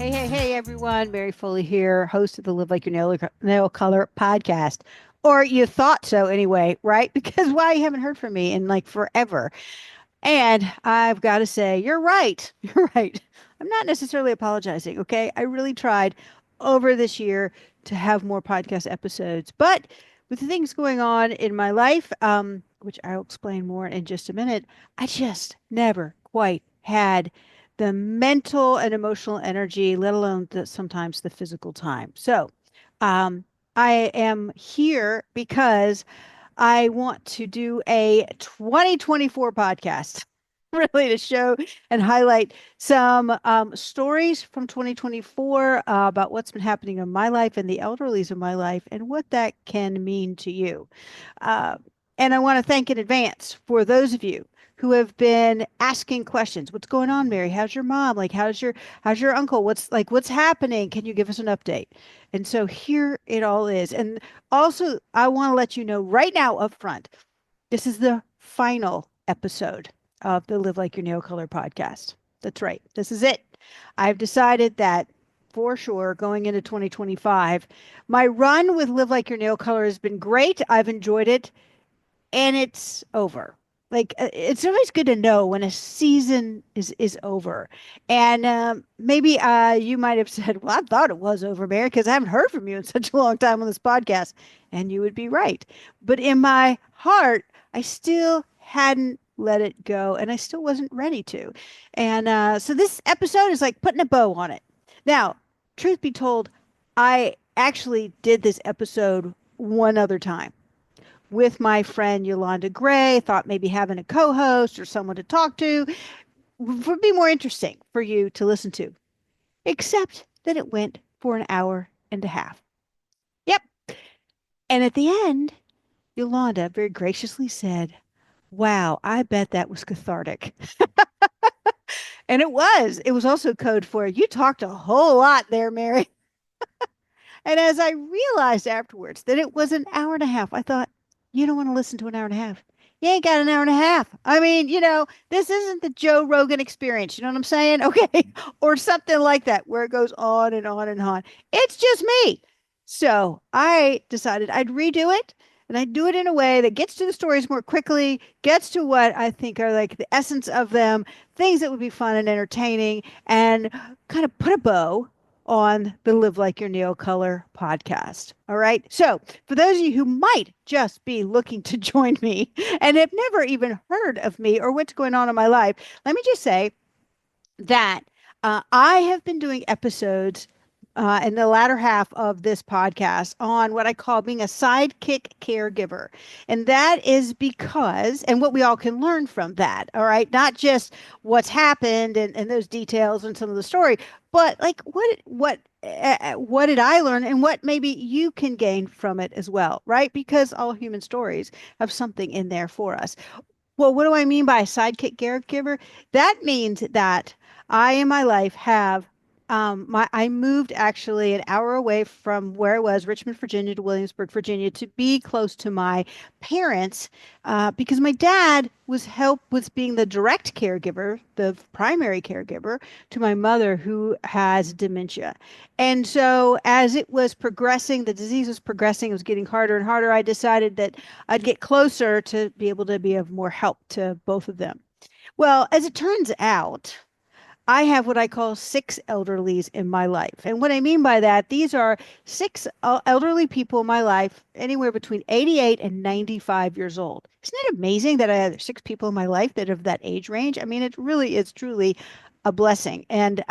Hey, everyone. Mary Foley here, host of the Live Like Your Nail Color podcast. Or you thought so anyway, right? Because why you haven't heard from me in like forever. And I've got to say, you're right. You're right. I'm not necessarily apologizing, okay? I really tried over this year to have more podcast episodes. But with the things going on in my life, which I'll explain more in just a minute, I just never quite had the mental and emotional energy, let alone sometimes the physical time. So, um, I am here because I want to do a 2024 podcast, really to show and highlight some stories from 2024 about what's been happening in my life and the elderlies in my life and what that can mean to you. Uh, and I want to thank in advance for those of you who have been asking questions. What's going on, Mary? How's your mom? Like, how's your uncle? What's happening? Can you give us an update? And so here it all is. And also, I want to let you know right now up front, this is the final episode of the Live Like Your Nail Color podcast. That's right. This is it. I've decided that for sure going into 2025, my run with Live Like Your Nail Color has been great. I've enjoyed it and it's over. Like it's always good to know when a season is over, and maybe you might have said, "Well, I thought it was over, Mary, because I haven't heard from you in such a long time on this podcast," and you would be right. But in my heart, I still hadn't let it go, and I still wasn't ready to. And so this episode is like putting a bow on it. Now, truth be told, I actually did this episode one other time with my friend Yolanda Gray, thought maybe having a co-host or someone to talk to would be more interesting for you to listen to, except that it went for an hour and a half. Yep. And at the end, Yolanda very graciously said, "Wow, I bet that was cathartic." And it was. It was also code for you talked a whole lot there, Mary. And as I realized afterwards that it was an hour and a half, I thought, you don't want to listen to an hour and a half. You ain't got an hour and a half. I mean, this isn't the Joe Rogan experience. You know what I'm saying? Okay. Or something like that, where it goes on and on and on. It's just me. So I decided I'd redo it and I'd do it in a way that gets to the stories more quickly, gets to what I think are like the essence of them, things that would be fun and entertaining, and kind of put a bow on the Live Like Your Nail Color podcast. All right. So, for those of you who might just be looking to join me and have never even heard of me or what's going on in my life, let me just say that I have been doing episodes in the latter half of this podcast on what I call being a sidekick caregiver. And that is because, and what we all can learn from that, all right, not just what's happened and those details and some of the story, but like what did I learn and what maybe you can gain from it as well, right? Because all human stories have something in there for us. Well, what do I mean by a sidekick caregiver? That means that I in my life have I moved actually an hour away from where I was, Richmond, Virginia, to Williamsburg, Virginia, to be close to my parents, because my dad was being the direct caregiver, the primary caregiver to my mother who has dementia. And so as it was progressing, the disease was progressing, it was getting harder and harder. I decided that I'd get closer to be able to be of more help to both of them. Well, as it turns out, I have what I call six elderlies in my life. And what I mean by that, these are six elderly people in my life, anywhere between 88 and 95 years old. Isn't it amazing that I have six people in my life that are of that age range? I mean, it really is truly a blessing. And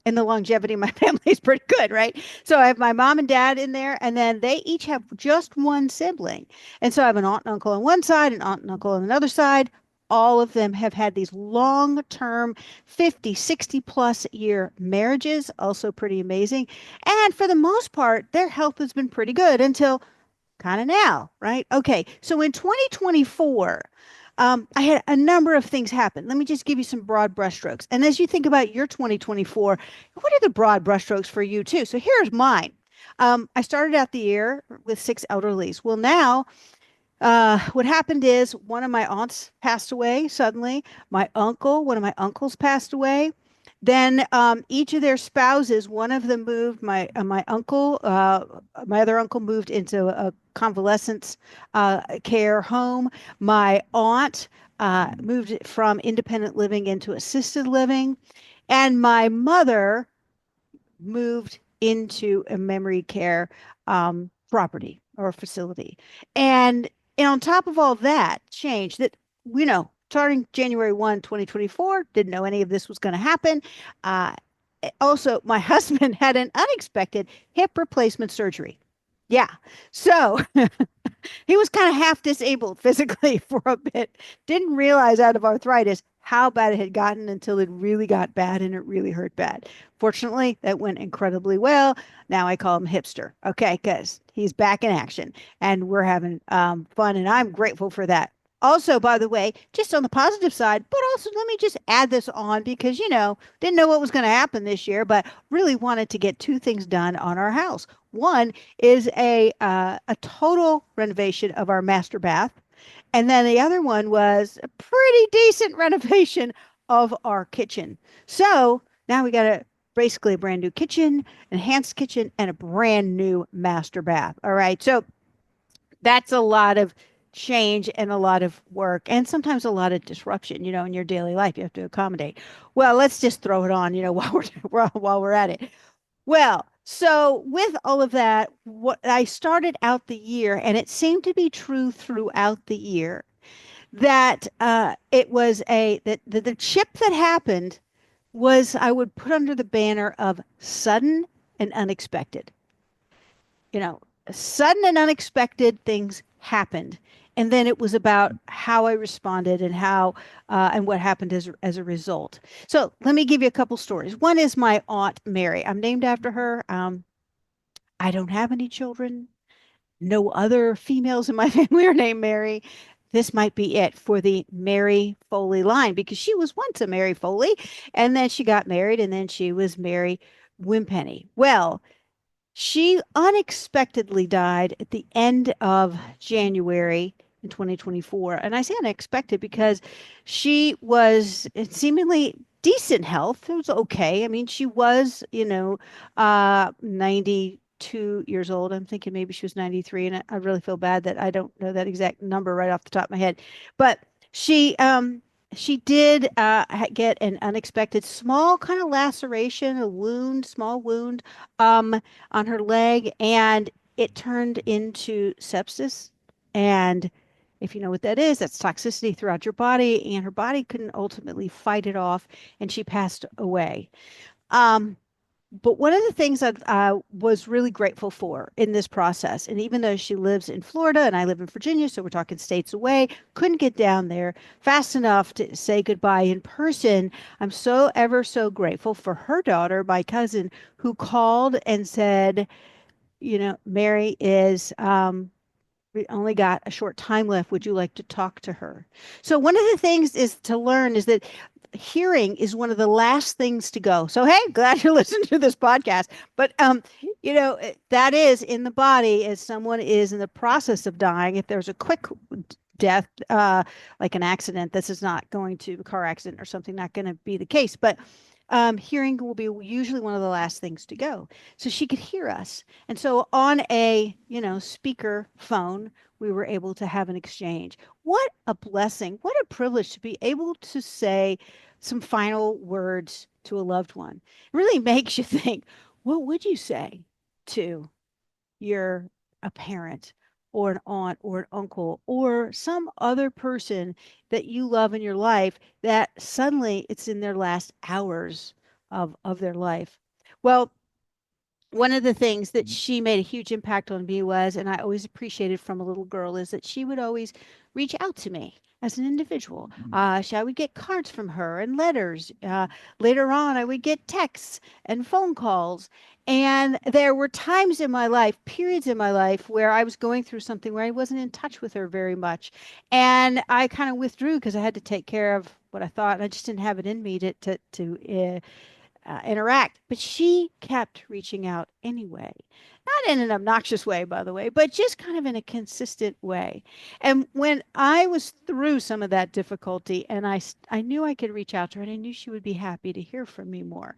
the longevity of my family is pretty good, right? So I have my mom and dad in there, and then they each have just one sibling. And so I have an aunt and uncle on one side, an aunt and uncle on another side. All of them have had these long-term 50, 60 plus year marriages, also pretty amazing. And for the most part, their health has been pretty good until kind of now, right? Okay, so in 2024, I had a number of things happen. Let me just give you some broad brushstrokes. And as you think about your 2024, what are the broad brushstrokes for you too? So here's mine. I started out the year with six elderlies. Well, now what happened is one of my aunts passed away suddenly. One of my uncles passed away. Then each of their spouses, one of them moved. My uncle, my other uncle moved into a convalescence care home. My aunt moved from independent living into assisted living, and my mother moved into a memory care property or facility. And on top of all that change that, starting January 1, 2024, didn't know any of this was going to happen. Uh, Also, my husband had an unexpected hip replacement surgery. Yeah. So he was kind of half disabled physically for a bit. Didn't realize out of arthritis how bad it had gotten until it really got bad and it really hurt bad. Fortunately, that went incredibly well. Now I call him hipster. Okay, because he's back in action and we're having fun, and I'm grateful for that. Also, by the way, just on the positive side, but also let me just add this on because, didn't know what was going to happen this year, but really wanted to get two things done on our house. One is a total renovation of our master bath, and then the other one was a pretty decent renovation of our kitchen. So now we got basically a brand new kitchen, enhanced kitchen, and a brand new master bath. All right, so that's a lot of change and a lot of work and sometimes a lot of disruption, in your daily life you have to accommodate. Well, let's just throw it on, while we're at it. Well, so with all of that, what I started out the year, and it seemed to be true throughout the year, that it was that the chip that happened was I would put under the banner of sudden and unexpected. You know, Sudden and unexpected things happened. And then it was about how I responded and how and what happened as a result. So let me give you a couple stories. One is my aunt Mary. I'm named after her. I don't have any children. No other females in my family are named Mary. This might be it for the Mary Foley line because she was once a Mary Foley, and then she got married, and then she was Mary Wimpenny. Well, she unexpectedly died at the end of January in 2024. And I say unexpected because she was in seemingly decent health. It was okay. I mean, she was, 92 years old. I'm thinking maybe she was 93, and I really feel bad that I don't know that exact number right off the top of my head. But she did get an unexpected small kind of laceration, a wound, small wound, um, on her leg, and it turned into sepsis. And if you know what that is, that's toxicity throughout your body, and her body couldn't ultimately fight it off, and she passed away. Um, but one of the things that I was really grateful for in this process, and even though she lives in Florida and I live in Virginia, so we're talking states away, couldn't get down there fast enough to say goodbye in person. I'm so ever so grateful for her daughter, my cousin, who called and said, Mary is we only got a short time left. Would you like to talk to her? So one of the things is to learn is that hearing is one of the last things to go. So hey, glad you're listening to this podcast. But that is in the body as someone is in the process of dying. If there's a quick death, like an accident, this is not going to a car accident or something, not going to be the case. But hearing will be usually one of the last things to go. So she could hear us. And so on a, speaker phone, we were able to have an exchange. What a blessing. What a privilege to be able to say some final words to a loved one. It really makes you think, what would you say to your a parent or an aunt or an uncle or some other person that you love in your life that suddenly it's in their last hours of their life? Well, one of the things that she made a huge impact on me was, and I always appreciated from a little girl, is that she would always reach out to me as an individual. I would get cards from her and letters. Later on, I would get texts and phone calls. And there were times in my life, periods in my life, where I was going through something where I wasn't in touch with her very much. And I kind of withdrew because I had to take care of what I thought. I just didn't have it in me to interact. But she kept reaching out anyway. Not in an obnoxious way, by the way, but just kind of in a consistent way. And when I was through some of that difficulty and I knew I could reach out to her and I knew she would be happy to hear from me more.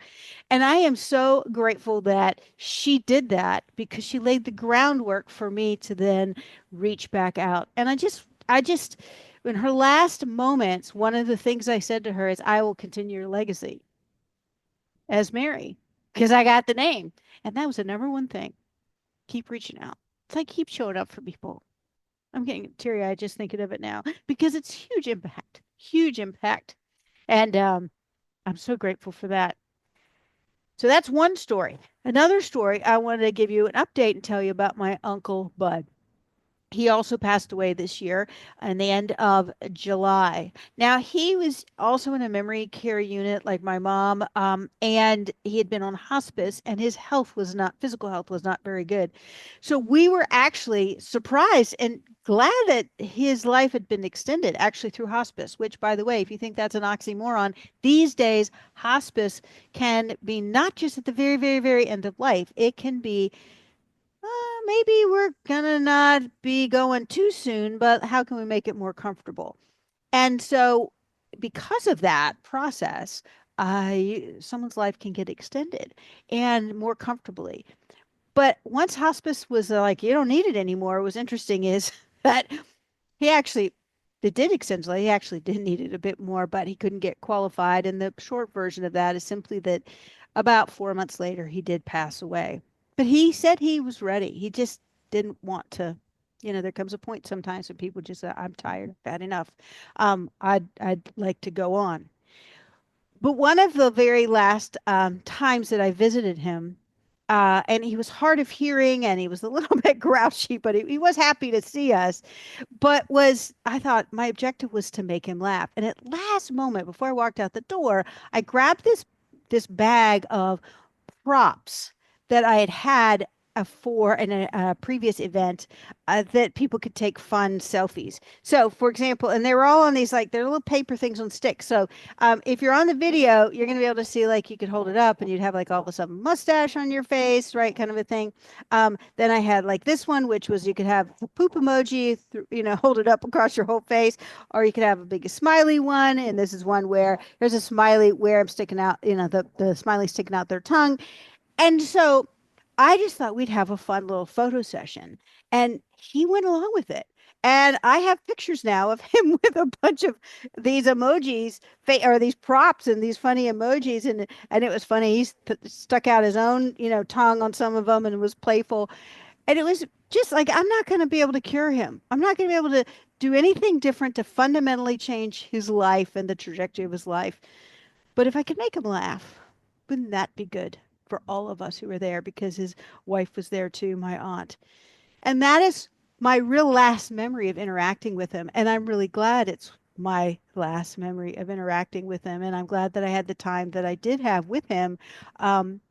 And I am so grateful that she did that because she laid the groundwork for me to then reach back out. And I just, in her last moments, one of the things I said to her is, I will continue your legacy as Mary because I got the name. And that was the number one thing. Keep reaching out. It's like keep showing up for people. I'm getting teary eyed just thinking of it now because it's huge impact, huge impact. And I'm so grateful for that. So that's one story. Another story, I wanted to give you an update and tell you about my uncle Bud. He also passed away this year in the end of July. Now, he was also in a memory care unit like my mom, and he had been on hospice, and his health was not, physical health was not very good. So we were actually surprised and glad that his life had been extended actually through hospice, which, by the way, if you think that's an oxymoron, these days, hospice can be not just at the very, very, very end of life, it can be maybe we're gonna not be going too soon, but how can we make it more comfortable? And so, because of that process, someone's life can get extended and more comfortably. But once hospice was like, you don't need it anymore, what was interesting is that he actually, it did extend his life. He actually did need it a bit more, but he couldn't get qualified. And the short version of that is simply that about 4 months later, he did pass away. But he said he was ready. He just didn't want to. There comes a point sometimes when people just say, I'm tired, I've had enough. I'd like to go on. But one of the very last times that I visited him, and he was hard of hearing and he was a little bit grouchy, but he was happy to see us. But I thought my objective was to make him laugh. And at last moment, before I walked out the door, I grabbed this bag of props that I had had for in a previous event that people could take fun selfies. So, for example, and they were all on these like they're little paper things on sticks. So, if you're on the video, you're going to be able to see like you could hold it up and you'd have like all of a sudden mustache on your face, right? Kind of a thing. Then I had like this one, which was you could have the poop emoji, hold it up across your whole face, or you could have a big smiley one. And this is one where there's a smiley where I'm sticking out, the smiley sticking out their tongue. And so I just thought we'd have a fun little photo session. And he went along with it. And I have pictures now of him with a bunch of these emojis or these props and these funny emojis. And it was funny. Stuck out his own, tongue on some of them and was playful. And it was just like, I'm not going to be able to cure him. I'm not going to be able to do anything different to fundamentally change his life and the trajectory of his life. But if I could make him laugh, wouldn't that be good for all of us who were there because his wife was there too, my aunt. And that is my real last memory of interacting with him. And I'm really glad it's my last memory of interacting with him. And I'm glad that I had the time that I did have with him. Um,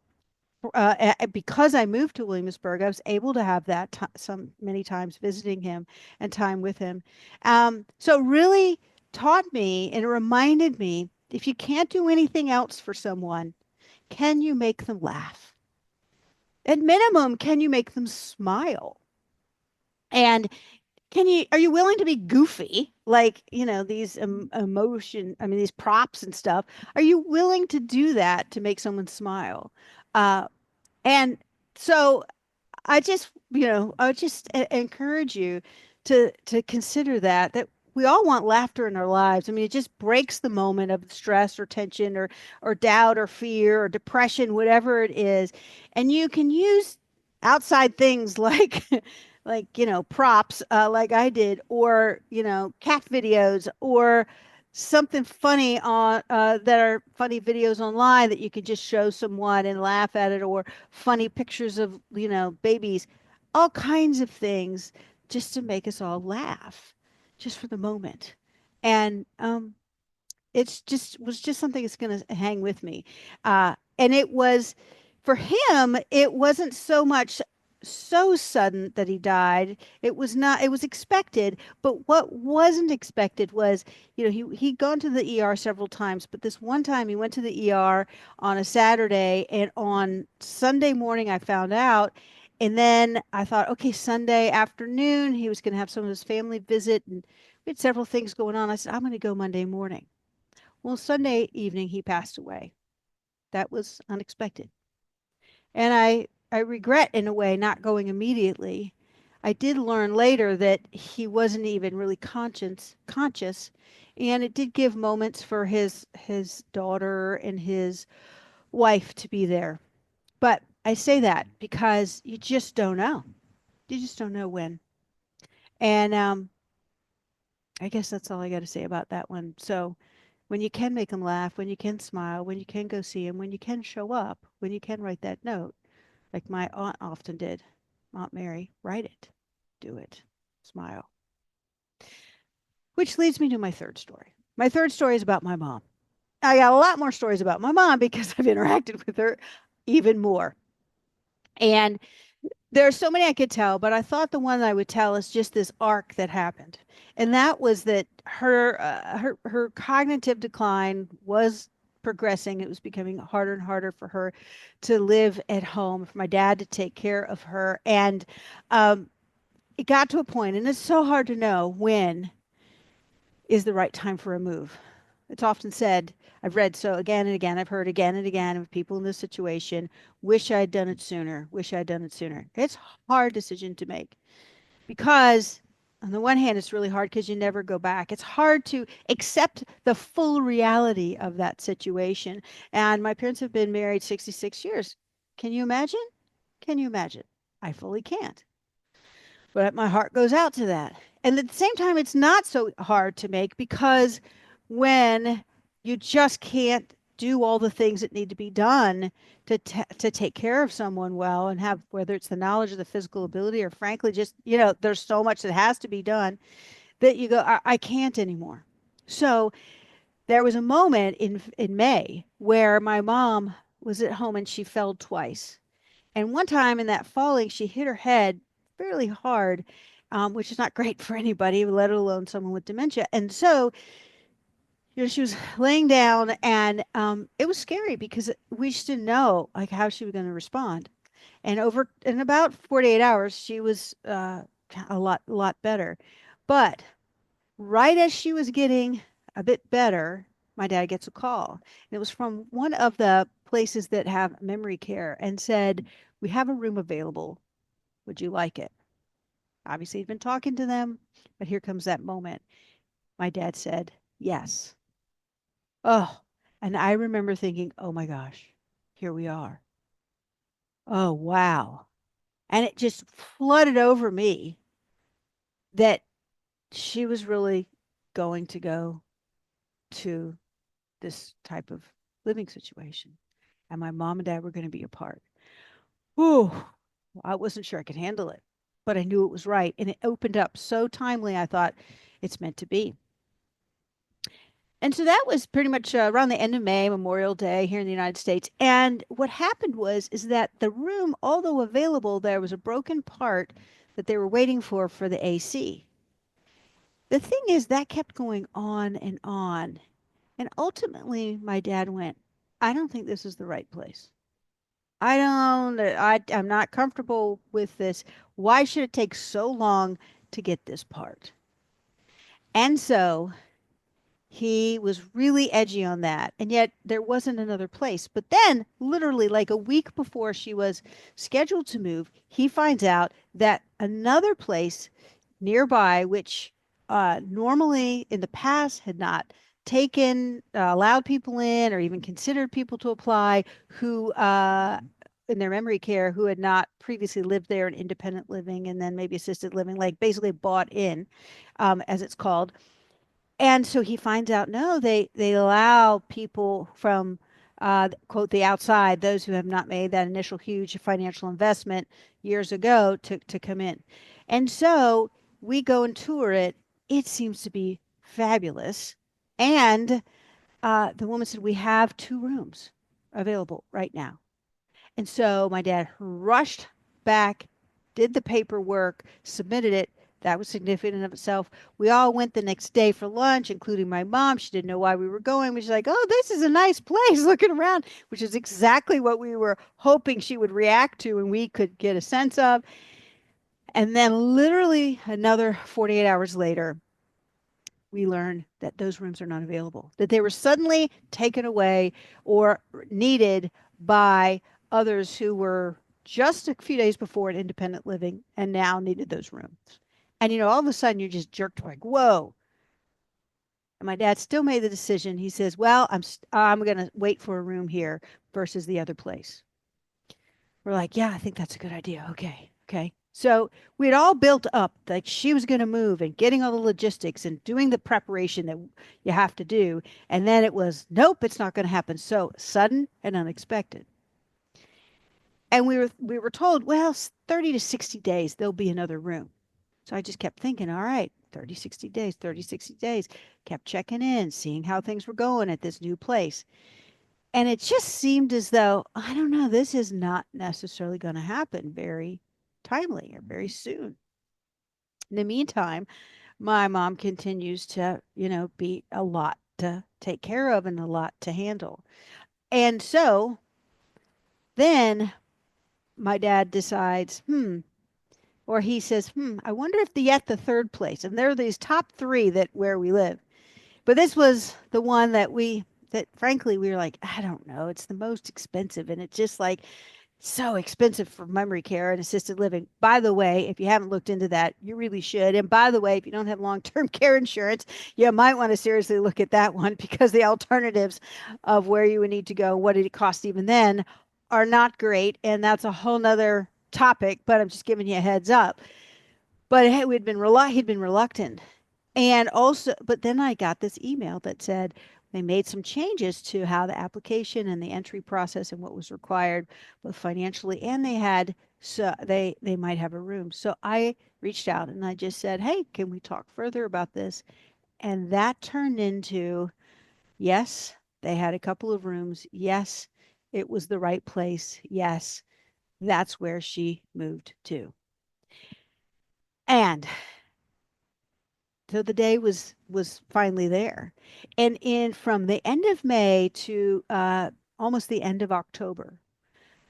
because I moved to Williamsburg, I was able to have that some many times visiting him and time with him. So really taught me and reminded me if you can't do anything else for someone, can you make them laugh? At minimum, can you make them smile? And are you willing to be goofy? Like, these these props and stuff. Are you willing to do that to make someone smile? Uh, and so I would just encourage you to consider that we all want laughter in our lives. I mean, it just breaks the moment of stress or tension or doubt or fear or depression, whatever it is. And you can use outside things like like props like I did, or cat videos, or something funny on that are funny videos online that you can just show someone and laugh at it, or funny pictures of babies, all kinds of things just to make us all laugh just for the moment. And it's just was just something that's going to hang with me. And it was for him, it wasn't so much. so sudden that he died. It was not, it was expected, but what wasn't expected was, he'd gone to the ER several times, but this one time he went to the ER on a Saturday, and on Sunday morning I found out. And then I thought, okay, Sunday afternoon, he was going to have some of his family visit, and we had several things going on. I said, I'm going to go Monday morning. Well, Sunday evening, he passed away. That was unexpected. And I regret in a way not going immediately. I did learn later that he wasn't even really conscious, and it did give moments for his daughter and his wife to be there. But I say that because you just don't know. You just don't know when. And I guess that's all I got to say about that one. So when you can make them laugh, when you can smile, when you can go see them, when you can show up, when you can write that note, like my aunt often did. Aunt Mary, write it, do it, smile. Which leads me to my third story. My third story is about my mom. I got a lot more stories about my mom because I've interacted with her even more. And there are so many I could tell, but I thought the one I would tell is just this arc that happened. And that was that her cognitive decline was progressing. It was becoming harder and harder for her to live at home, for my dad to take care of her. And um, it got to a point, and it's so hard to know when is the right time for a move. It's often said, I've read so again and again, I've heard again and again of people in this situation, wish I'd done it sooner, wish I'd done it sooner. It's a hard decision to make because on the one hand, it's really hard because you never go back. It's hard to accept the full reality of that situation. And my parents have been married 66 years. Can you imagine? Can you imagine? I fully can't. But my heart goes out to that. And at the same time, it's not so hard to make because when you just can't do all the things that need to be done to take care of someone well and have, whether it's the knowledge or the physical ability or frankly just there's so much that has to be done that you go, I can't anymore. So there was a moment in May where my mom was at home and she fell twice. And one time in that falling, she hit her head fairly hard, which is not great for anybody, let alone someone with dementia. And so, she was laying down, and it was scary because we just didn't know like how she was going to respond. And over in about 48 hours, she was a lot better. But right as she was getting a bit better, my dad gets a call. And it was from one of the places that have memory care and said, we have a room available. Would you like it? Obviously, he'd been talking to them, but here comes that moment. My dad said, yes. Oh, and I remember thinking, oh my gosh, here we are. Oh, wow. And it just flooded over me that she was really going to go to this type of living situation. And my mom and dad were going to be apart. Ooh, I wasn't sure I could handle it, but I knew it was right. And it opened up so timely, I thought it's meant to be. And so that was pretty much around the end of May, Memorial Day here in the United States. And what happened is that the room, although available, there was a broken part that they were waiting for the AC. The thing is that kept going on and on. And ultimately, my dad went, I don't think this is the right place. I'm not comfortable with this. Why should it take so long to get this part? And so he was really edgy on that. And yet there wasn't another place. But then, literally, like a week before she was scheduled to move, he finds out that another place nearby, which normally in the past had not taken, allowed people in, or even considered people to apply who, in their memory care, who had not previously lived there in independent living and then maybe assisted living, like basically bought in, as it's called. And so he finds out, no, they allow people from, quote, the outside, those who have not made that initial huge financial investment years ago to come in. And so we go and tour it. It seems to be fabulous. And the woman said, we have two rooms available right now. And so my dad rushed back did the paperwork, submitted it. That was significant in of itself. We all went the next day for lunch, including my mom. She didn't know why we were going, but she's like, "Oh, this is a nice place," looking around, which is exactly what we were hoping she would react to and we could get a sense of. And then, literally, another 48 hours later, we learned that those rooms are not available, that they were suddenly taken away or needed by others who were just a few days before in independent living and now needed those rooms. And, all of a sudden you're just jerked like, whoa. And my dad still made the decision. He says, well, I'm going to wait for a room here versus the other place. We're like, yeah, I think that's a good idea. Okay. Okay. So we had all built up like she was going to move and getting all the logistics and doing the preparation that you have to do. And then it was, nope, it's not going to happen. So sudden and unexpected. And we were told, well, 30 to 60 days, there'll be another room. So I just kept thinking, all right, 30, 60 days, 30, 60 days, kept checking in, seeing how things were going at this new place. And it just seemed as though, I don't know, this is not necessarily going to happen very timely or very soon. In the meantime, my mom continues to, be a lot to take care of and a lot to handle. And so then my dad decides, or he says, I wonder if yet the third place. And there are these top three that where we live. But this was the one that frankly we were like, I don't know, it's the most expensive. And it's just like so expensive for memory care and assisted living. By the way, if you haven't looked into that, you really should. And by the way, if you don't have long-term care insurance, you might want to seriously look at that one because the alternatives of where you would need to go, what it cost even then, are not great. And that's a whole nother topic, but I'm just giving you a heads up. But he'd been reluctant. And also, but then I got this email that said they made some changes to how the application and the entry process and what was required, both financially, and they might have a room. So I reached out and I just said, "Hey, can we talk further about this?" And that turned into, yes, they had a couple of rooms. Yes, it was the right place. Yes, that's where she moved to. And so the day was finally there. And in from the end of May to almost the end of October,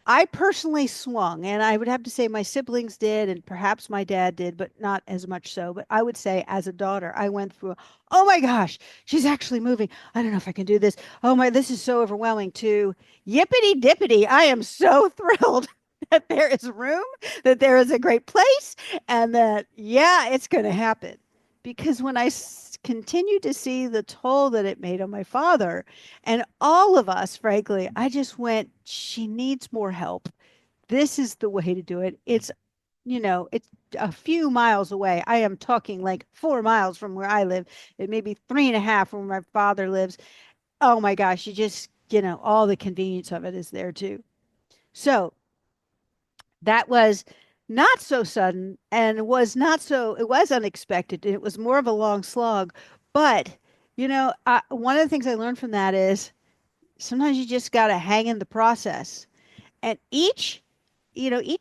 I personally swung, and I would have to say my siblings did, and perhaps my dad did, but not as much so. But I would say as a daughter, I went through, oh my gosh, she's actually moving. I don't know if I can do this. Oh my, this is so overwhelming, to yippity dippity. I am so thrilled that there is room, that there is a great place, and that, yeah, it's going to happen. Because when continued to see the toll that it made on my father and all of us, frankly, I just went, she needs more help. This is the way to do it. It's a few miles away. I am talking like 4 miles from where I live. It may be three and a half from where my father lives. Oh my gosh, all the convenience of it is there too. So that was not so sudden and it was unexpected. It was more of a long slog. But, one of the things I learned from that is sometimes you just got to hang in the process. And each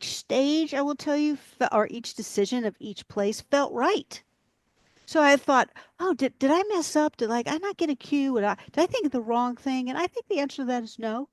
stage, I will tell you, or each decision of each place felt right. So I thought, oh, did I mess up? Did I not get a cue? Did I think of the wrong thing? And I think the answer to that is no.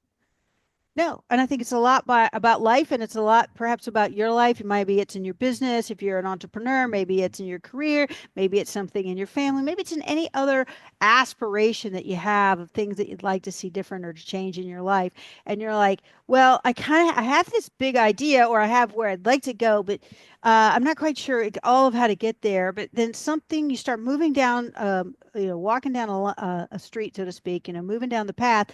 No, and I think it's a lot about life, and it's a lot perhaps about your life. Maybe it's in your business. If you're an entrepreneur, maybe it's in your career, maybe it's something in your family, maybe it's in any other aspiration that you have of things that you'd like to see different or to change in your life. And you're like, well, I have this big idea, or I have where I'd like to go, but I'm not quite sure all of how to get there. But then something you start moving down, walking down a street, so to speak, moving down the path,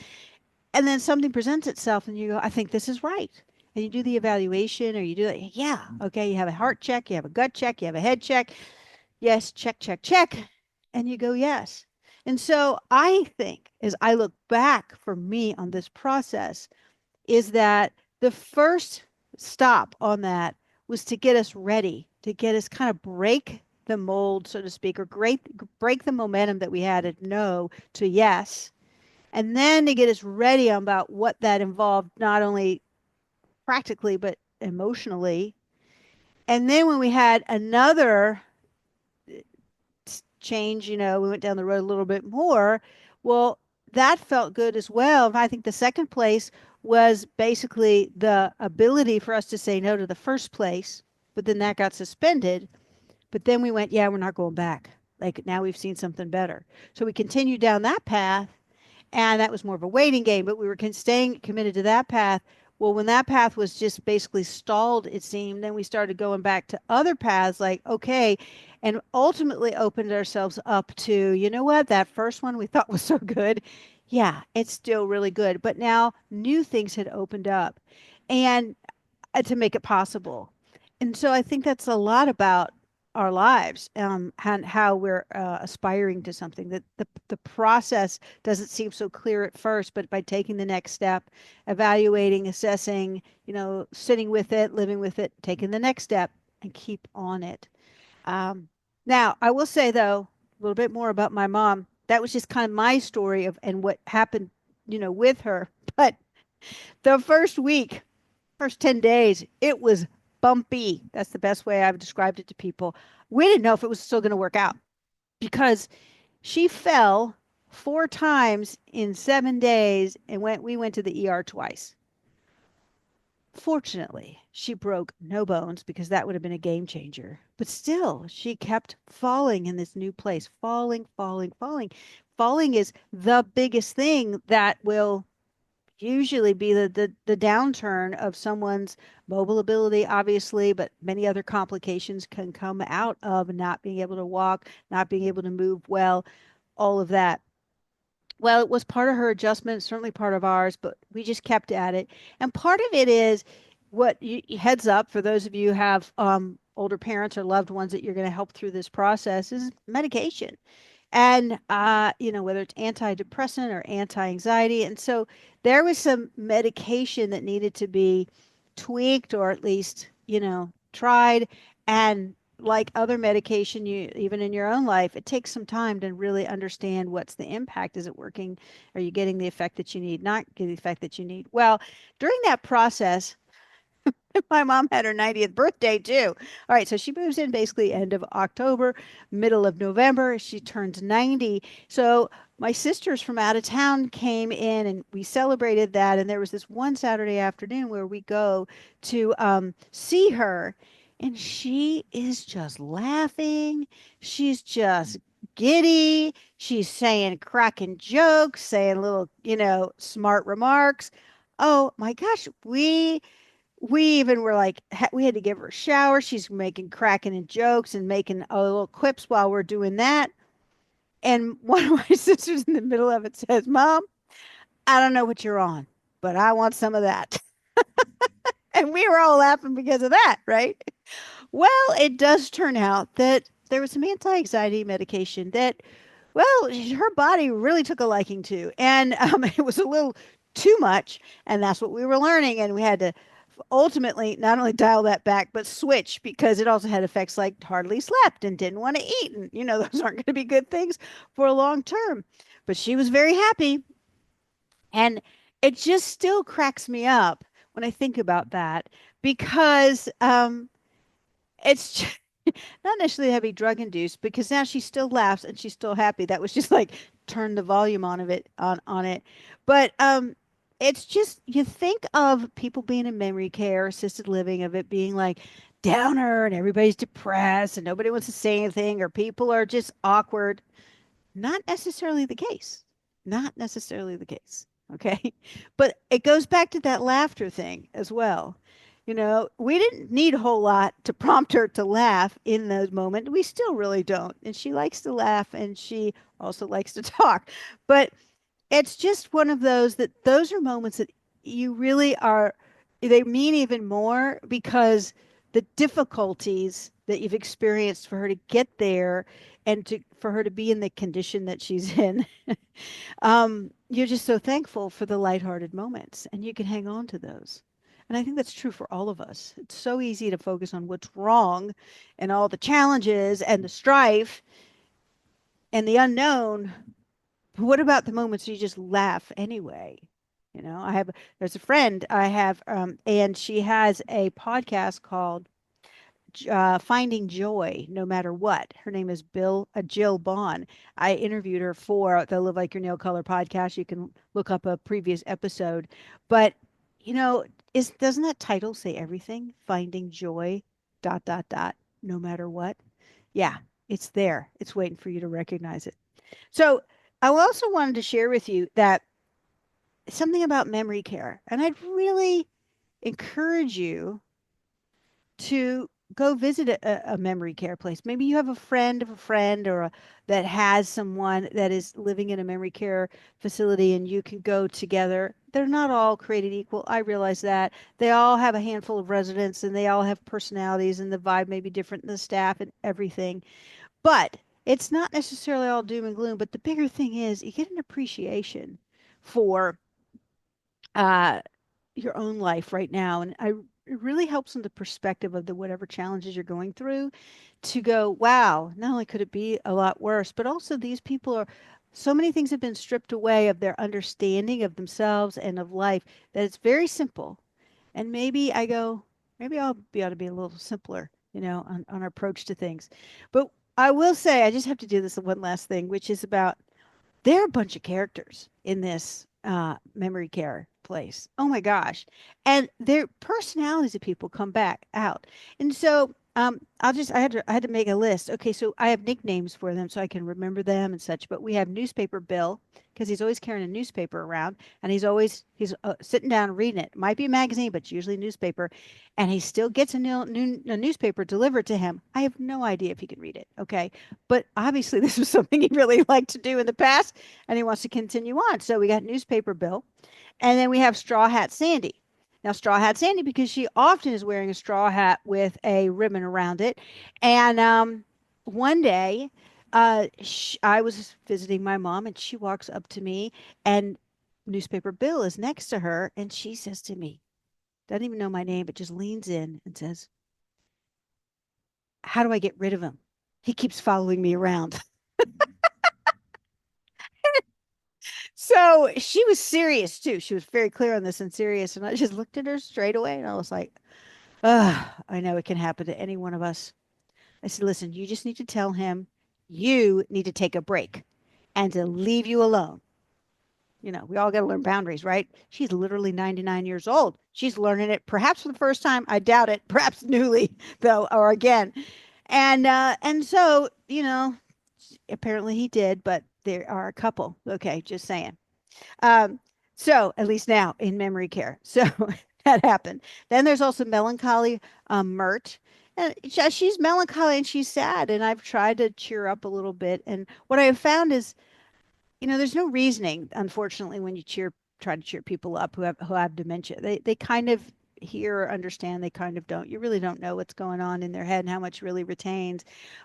and then something presents itself and you go, I think this is right. And you do the evaluation, or you do it. Yeah. Okay. You have a heart check, you have a gut check, you have a head check. Yes. Check, check, check. And you go, yes. And so I think as I look back for me on this process is that the first stop on that was to get us ready, to get us kind of break the mold, so to speak, or break the momentum that we had at no to yes, and then to get us ready about what that involved, not only practically but emotionally. And then when we had another change, we went down the road a little bit more. Well, that felt good as well. And I think the second place was basically the ability for us to say no to the first place, but then that got suspended. But then we went, yeah, we're not going back. Like now we've seen something better. So we continued down that path, and that was more of a waiting game, but we were staying committed to that path. Well, when that path was just basically stalled, it seemed, then we started going back to other paths like, okay, and ultimately opened ourselves up to, you know what, that first one we thought was so good. Yeah, it's still really good. But now new things had opened up and to make it possible. And so I think that's a lot about our lives, and how we're aspiring to something. That the process doesn't seem so clear at first, but by taking the next step, evaluating, assessing, sitting with it, living with it, taking the next step, and keep on it. Um, Now, I will say though, a little bit more about my mom. That was just kind of my story of and what happened, with her. But the first week, first 10 days, it was bumpy. That's the best way I've described it to people. We didn't know if it was still going to work out because she fell 4 times in 7 days and we went to the ER twice. Fortunately, she broke no bones because that would have been a game changer. But still, she kept falling in this new place, falling, falling, falling. Falling is the biggest thing that will usually be the downturn of someone's mobile ability, obviously, but many other complications can come out of not being able to walk, not being able to move well, all of that. Well, it was part of her adjustment, certainly part of ours, but we just kept at it. And part of it is what you heads up for those of you who have older parents or loved ones that you're going to help through this process is medication. And whether it's antidepressant or anti-anxiety. And so there was some medication that needed to be tweaked or at least, tried. And like other medication, you even in your own life, it takes some time to really understand what's the impact. Is it working? Are you getting the effect that you need? Not getting the effect that you need. Well, during that process, my mom had her 90th birthday too. All right, so she moves in basically end of October, middle of November. She turns 90. So my sisters from out of town came in and we celebrated that. And there was this one Saturday afternoon where we go to see her. And she is just laughing. She's just giddy. She's saying cracking jokes, saying little, smart remarks. Oh my gosh, we even were like, we had to give her a shower. She's making cracking and jokes and making little quips while we're doing that. And one of my sisters in the middle of it says, Mom, I don't know what you're on, but I want some of that. And we were all laughing because of that, right? Well, it does turn out that there was some anti anxiety medication that, well, her body really took a liking to. And it was a little too much. And that's what we were learning. And we had to ultimately not only dial that back, but switch because it also had effects like hardly slept and didn't want to eat. And, those aren't going to be good things for a long term. But she was very happy. And it just still cracks me up when I think about that because it's just, not necessarily heavy drug induced because now she still laughs and she's still happy. That was just like turn the volume on of it on it. But it's just you think of people being in memory care, assisted living, of it being like downer and everybody's depressed and nobody wants to say anything or people are just awkward. Not necessarily the case. Not necessarily the case. Okay. But it goes back to that laughter thing as well. We didn't need a whole lot to prompt her to laugh in those moments. We still really don't. And she likes to laugh and she also likes to talk. But it's just one of those are moments that you really are, they mean even more because the difficulties that you've experienced for her to get there and for her to be in the condition that she's in, you're just so thankful for the lighthearted moments and you can hang on to those. And I think that's true for all of us. It's so easy to focus on what's wrong and all the challenges and the strife and the unknown. But what about the moments you just laugh anyway? There's a friend I have, and she has a podcast called finding joy no matter what. Her name is Jill Bond. I interviewed her for the Live Like Your Nail Color podcast. You can look up a previous episode. But, you know, is doesn't that title say everything? Finding joy, dot, dot, dot, no matter what. Yeah, it's there. It's waiting for you to recognize it. So I also wanted to share with you that something about memory care, and I'd really encourage you to go visit a memory care place. Maybe you have a friend of a friend that has someone that is living in a memory care facility and you can go together. They're not all created equal. I realize that. They all have a handful of residents and they all have personalities and the vibe may be different in the staff and everything. But it's not necessarily all doom and gloom. But the bigger thing is you get an appreciation for uh, your own life right now. And it really helps in the perspective of the whatever challenges you're going through to go, wow, not only could it be a lot worse, but also these people are so many things have been stripped away of their understanding of themselves and of life that it's very simple. And maybe I go, maybe I'll be able to be a little simpler, on our approach to things. But I will say, I just have to do this one last thing, which is about there are a bunch of characters in this memory care place. Oh my gosh. And their personalities of people come back out. And so I had to make a list. Okay, so I have nicknames for them so I can remember them and such. But we have Newspaper Bill because he's always carrying a newspaper around and he's sitting down and reading it. Might be a magazine, but it's usually a newspaper. And he still gets a newspaper delivered to him. I have no idea if he can read it. Okay, but obviously this was something he really liked to do in the past and he wants to continue on. So we got Newspaper Bill. And then we have Straw Hat Sandy. Now, Straw Hat Sandy, because she often is wearing a straw hat with a ribbon around it. And one day, I was visiting my mom, and she walks up to me, and Newspaper Bill is next to her, and she says to me, doesn't even know my name, but just leans in and says, how do I get rid of him? He keeps following me around. So she was serious too. She was very clear on this and serious. And I just looked at her straight away and I was like, I know it can happen to any one of us. I said, listen, you just need to tell him you need to take a break and to leave you alone. We all got to learn boundaries, right? She's literally 99 years old. She's learning it perhaps for the first time. I doubt it, perhaps newly, though, or again. And so, apparently he did, but there are a couple. Okay, just saying. Um, so at least now in memory care. So that happened. Then there's also melancholy Mert. And she's melancholy and she's sad. And I've tried to cheer up a little bit. And what I have found is, there's no reasoning, unfortunately, when you try to cheer people up who have dementia. They kind of hear or understand, they kind of don't. You really don't know what's going on in their head and how much really retains.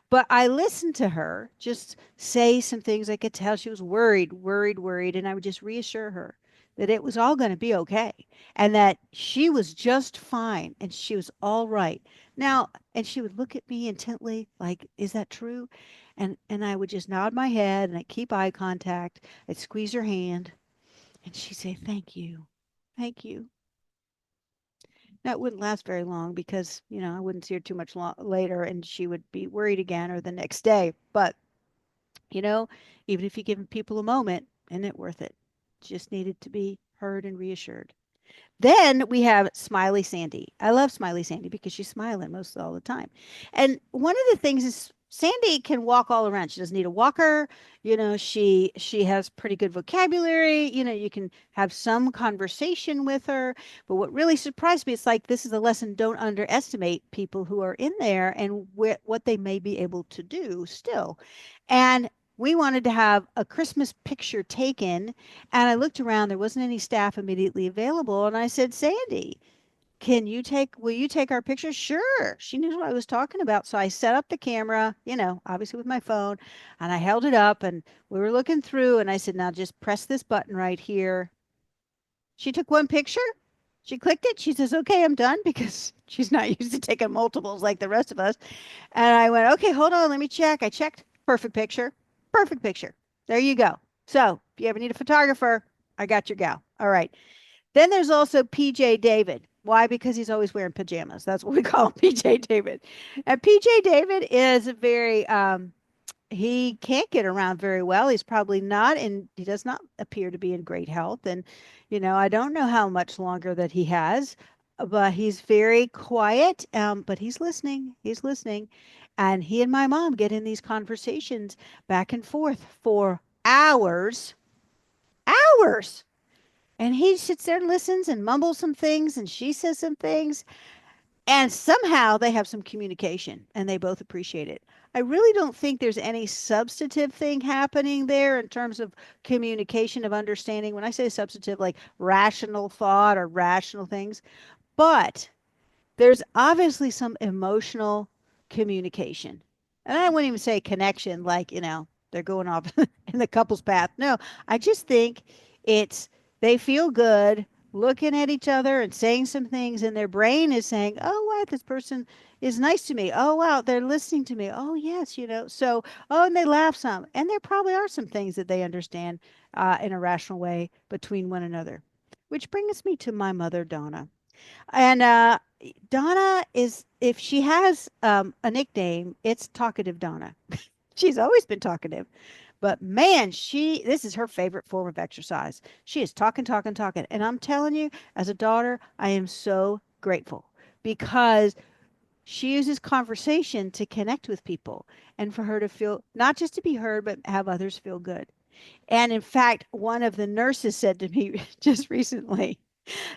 But I listened to her just say some things. I could tell she was worried, worried, worried, and I would just reassure her that it was all going to be okay and that she was just fine and she was all right. Now, and she would look at me intently like, is that true? And I would just nod my head and I'd keep eye contact. I'd squeeze her hand and she'd say, thank you. Thank you. Now, it wouldn't last very long because, I wouldn't see her too much later and she would be worried again or the next day. But, you know, even if you give people a moment, isn't it worth it? Just needed to be heard and reassured. Then we have Smiley Sandy. I love Smiley Sandy because she's smiling most all the time. And one of the things is Sandy can walk all around. She doesn't need a walker. She has pretty good vocabulary. You can have some conversation with her. But what really surprised me, it's like this is a lesson. Don't underestimate people who are in there and what they may be able to do still. And we wanted to have a Christmas picture taken and I looked around, there wasn't any staff immediately available. And I said, Sandy, will you take our picture? Sure. She knew what I was talking about. So I set up the camera, obviously with my phone, and I held it up and we were looking through and I said, now just press this button right here. She took one picture. She clicked it. She says, okay, I'm done because she's not used to taking multiples like the rest of us. And I went, okay, hold on. Let me check. I checked. Perfect picture. Perfect picture. There you go. So if you ever need a photographer, I got your gal. All right. Then there's also PJ David. Why? Because he's always wearing pajamas. That's what we call him, PJ David. And PJ David is a very he can't get around very well. He's probably not, and he does not appear to be in great health. And, I don't know how much longer that he has, but he's very quiet. But he's listening. He's listening. And he and my mom get in these conversations back and forth for hours, hours. And he sits there and listens and mumbles some things, and she says some things. And somehow they have some communication and they both appreciate it. I really don't think there's any substantive thing happening there in terms of communication, of understanding. When I say substantive, like rational thought or rational things, but there's obviously some emotional communication. And I wouldn't even say connection, like, they're going off in the couple's path. No, I just think it's they feel good looking at each other and saying some things, and their brain is saying, oh, wow, this person is nice to me. Oh, wow, they're listening to me. Oh, yes, So, oh, and they laugh some. And there probably are some things that they understand in a rational way between one another. Which brings me to my mother, Donna. And Donna is, if she has a nickname, it's Talkative Donna. She's always been talkative, but man, this is her favorite form of exercise. She is talking, talking, talking. And I'm telling you, as a daughter, I am so grateful because she uses conversation to connect with people and for her to feel not just to be heard, but have others feel good. And in fact, one of the nurses said to me just recently,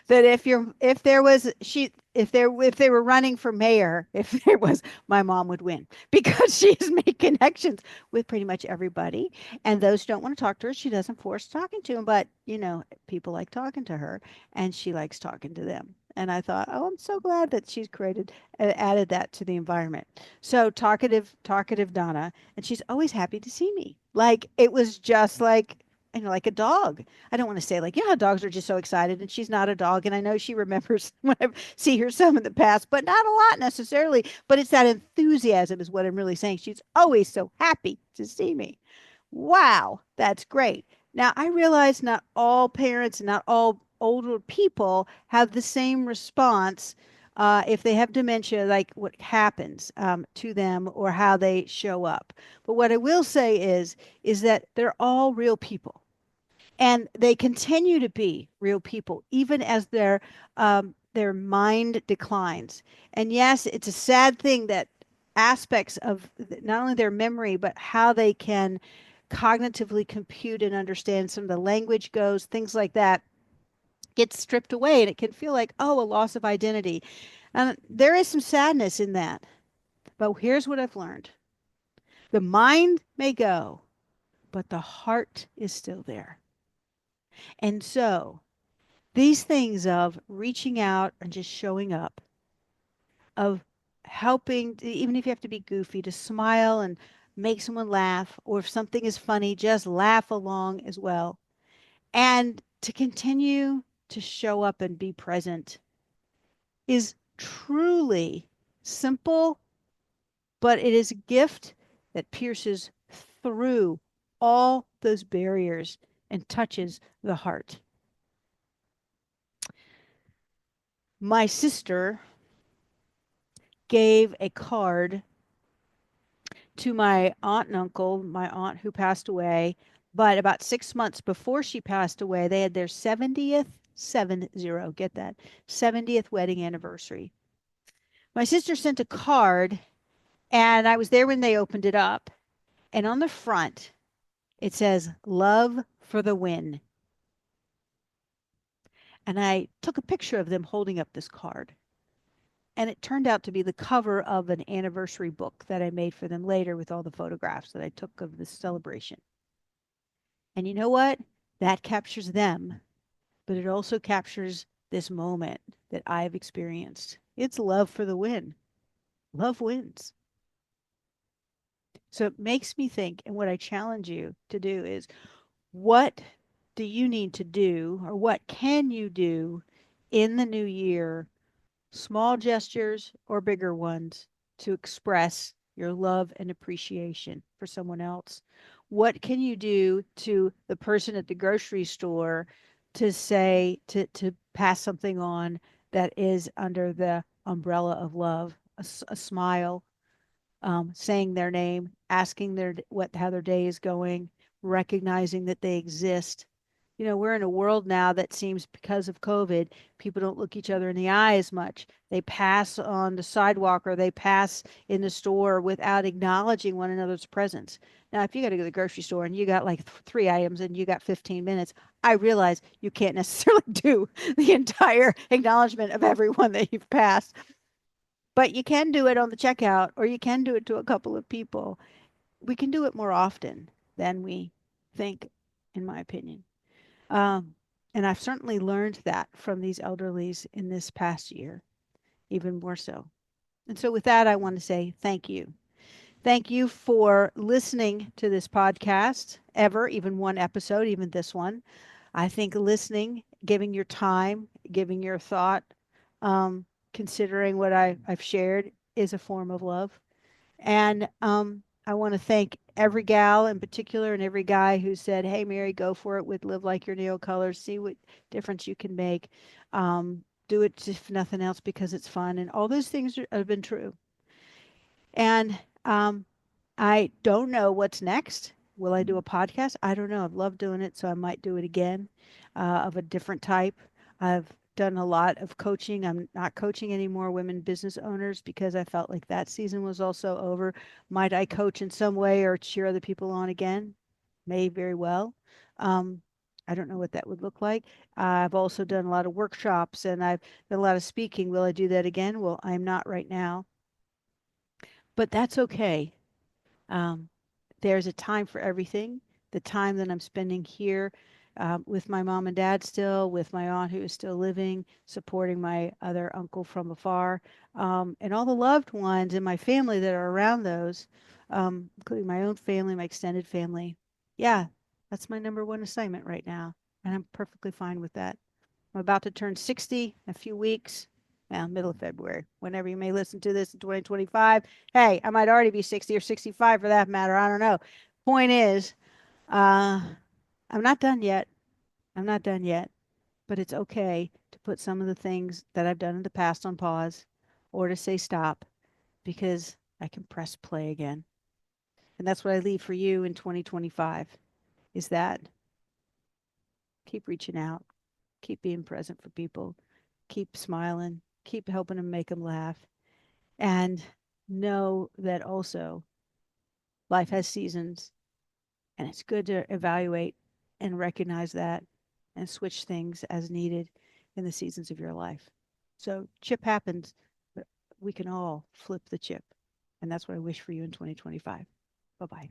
that if there was she if they were running for mayor, if there was, my mom would win because she has made connections with pretty much everybody, and those who don't want to talk to her, she doesn't force talking to them, but people like talking to her, and she likes talking to them. And I thought, oh, I'm so glad that she's added that to the environment. So talkative Donna, and she's always happy to see me. Like it was just like a dog. I don't want to say like, yeah, dogs are just so excited, and she's not a dog. And I know she remembers when I see her some in the past, but not a lot necessarily. But it's that enthusiasm is what I'm really saying. She's always so happy to see me. Wow, that's great. Now I realize not all parents, not all older people have the same response if they have dementia, like what happens to them or how they show up. But what I will say is that they're all real people and they continue to be real people even as their mind declines. And yes, it's a sad thing that aspects of not only their memory but how they can cognitively compute and understand some of the language goes, things like that, gets stripped away, and it can feel like, oh, a loss of identity. And there is some sadness in that, but here's what I've learned: the mind may go, but the heart is still there. And so these things of reaching out and just showing up, of helping, even if you have to be goofy, to smile and make someone laugh, or if something is funny, just laugh along as well. And to continue to show up and be present is truly simple, but it is a gift that pierces through all those barriers and touches the heart. My sister gave a card to my aunt and uncle, my aunt who passed away, but about 6 months before she passed away, they had their 70th, 70, get that, 70th wedding anniversary. My sister sent a card, and I was there when they opened it up. And on the front, it says, "Love for the win." And I took a picture of them holding up this card. And it turned out to be the cover of an anniversary book that I made for them later with all the photographs that I took of this celebration. And you know what? That captures them, but it also captures this moment that I've experienced. It's love for the win. Love wins. So it makes me think, and what I challenge you to do is, what do you need to do, or what can you do in the new year, small gestures or bigger ones, to express your love and appreciation for someone else? What can you do to the person at the grocery store to say, to pass something on that is under the umbrella of love, a smile, saying their name, asking what how their day is going, recognizing that they exist. You know, we're in a world now that seems because of COVID, people don't look each other in the eye as much. They pass on the sidewalk or they pass in the store without acknowledging one another's presence. Now, if you got to go to the grocery store and you got like three items and you got 15 minutes, I realize you can't necessarily do the entire acknowledgement of everyone that you've passed, but you can do it on the checkout or you can do it to a couple of people. We can do it more often than we think, in my opinion. Um, and I've certainly learned that from these elderlies in this past year, even more so. And so, with that, I want to say thank you. Thank you for listening to this podcast, ever, even one episode, even this one. I think listening, giving your time, giving your thought, um, considering what I've shared is a form of love. And I want to thank every gal in particular and every guy who said, "Hey, Mary, go for it with Live Like Your Nail Colors. See what difference you can make. Do it if nothing else because it's fun." And all those things have been true. And I don't know what's next. Will I do a podcast? I don't know. I've loved doing it, so I might do it again, of a different type. I've done a lot of coaching. I'm not coaching any more women business owners because I felt like that season was also over. Might I coach in some way or cheer other people on again? May very well. Um, I don't know what that would look like. I've also done a lot of workshops and I've done a lot of speaking. Will I do that again? Well, I'm not right now, but that's okay. Um, there's a time for everything. The time that I'm spending here, with my mom and dad still, with my aunt who is still living, supporting my other uncle from afar, and all the loved ones in my family that are around those, including my own family, my extended family. Yeah, that's my number one assignment right now. And I'm perfectly fine with that. I'm about to turn 60 in a few weeks. Well, middle of February, whenever you may listen to this in 2025. Hey, I might already be 60 or 65 for that matter. I don't know. Point is, uh, I'm not done yet. I'm not done yet, but it's okay to put some of the things that I've done in the past on pause or to say stop because I can press play again. And that's what I leave for you in 2025 is that keep reaching out, keep being present for people, keep smiling, keep helping them make them laugh, and know that also life has seasons and it's good to evaluate and recognize that and switch things as needed in the seasons of your life. So chip happens, but we can all flip the chip. And that's what I wish for you in 2025. Bye bye.